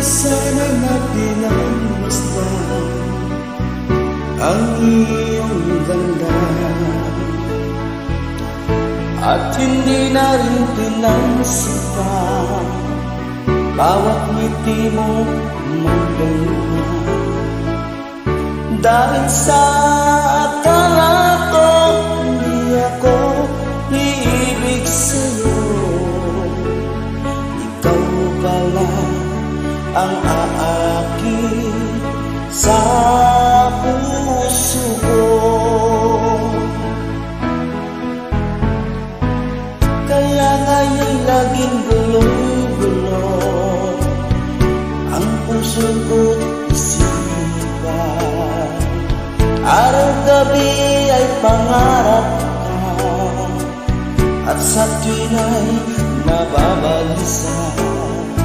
sana na pinagmasdan ang iyong ganda, at hindi na rin pinansipan bawat ngiti mo maganda. Dahil sa akala ko hindi ako iibig sa'yo, ikaw pala ang aakit sa puso ko. Kaya nga'y laging gulong-gulo ang puso ko't isipan. Araw-gabi ay pangarap ka, at sa tuwin ay nababalisa.